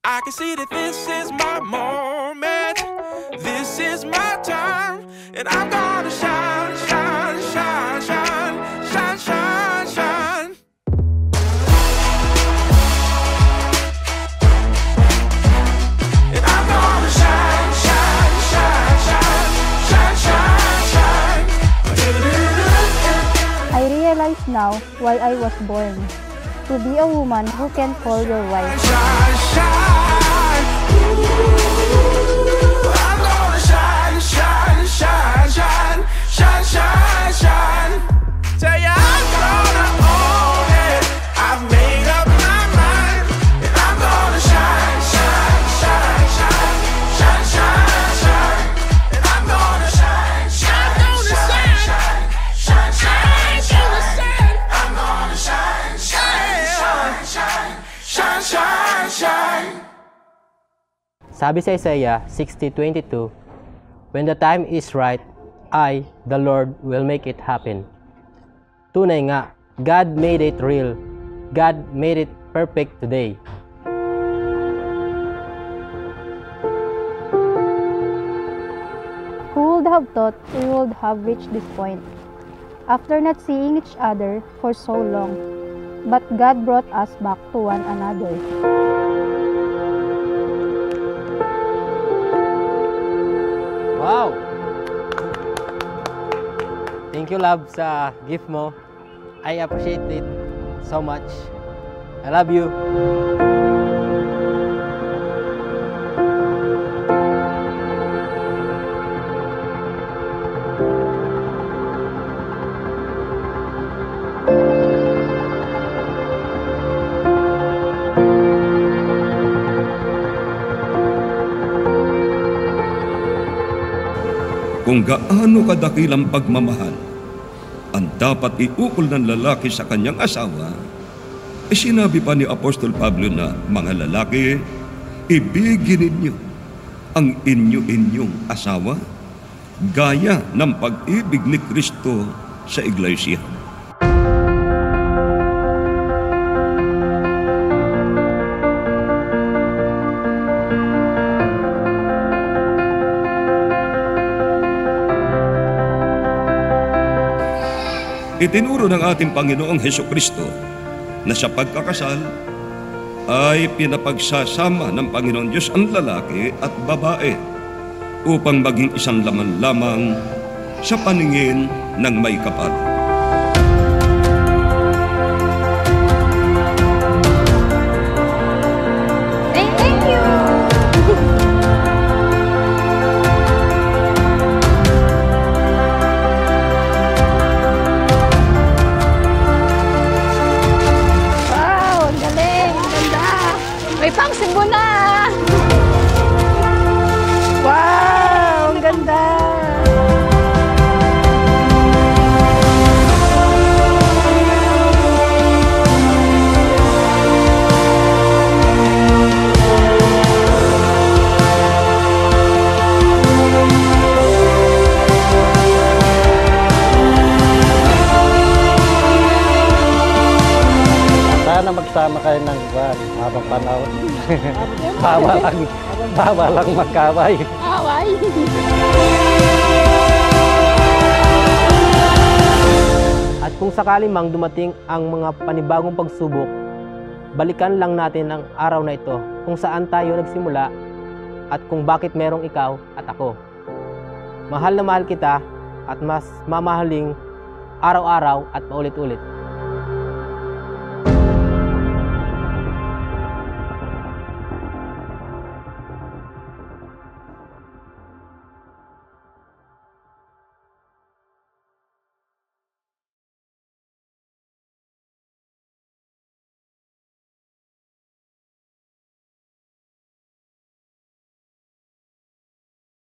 I can see that this is my moment. This is my time. And I'm gonna shine, shine, shine, shine, shine, shine, shine. And I'm gonna shine, shine, shine, shine, shine, shine, shine. I realize now why I was born. To be a woman who can call your wife. Shine, shine. Ooh, I'm gonna shine, shine, shine, shine, shine, shine, shine. Tell ya I'm gonna own it. I've made up my mind, and I'm gonna shine, shine, shine, shine, shine, shine, shine. And I'm gonna shine, shine, shine, shine, shine, shine, shine. I'm gonna shine, shine, shine, shine, shine, shine, shine. Sabi sa Isaiah 60:22, "When the time is right, I, the Lord, will make it happen." Tunay nga, God made it real. God made it perfect today. Who would have thought we would have reached this point? After not seeing each other for so long, but God brought us back to one another. Wow! Thank you, love, sa gift mo. I appreciate it so much. I love you. Kung gaano kadakilang pagmamahal ang dapat iukol ng lalaki sa kanyang asawa, sinabi pa ni Apostol Pablo na, mga lalaki, ibigin ninyo ang inyo-inyong asawa gaya ng pag-ibig ni Kristo sa iglesia. Itinuro ng ating Panginoong Hesukristo na sa pagkakasal ay pinapagsasama ng Panginoon Diyos ang lalaki at babae upang maging isang laman lamang sa paningin ng may kapal. Thank you! May pang-simbo na! Wow! Ang ganda! Sana magsama kayo ng habang panahon. Bawal lang magkaway. Away! At kung sakali mang dumating ang mga panibagong pagsubok, balikan lang natin ang araw na ito kung saan tayo nagsimula at kung bakit merong ikaw at ako. Mahal na mahal kita at mas mamahaling araw-araw at paulit-ulit.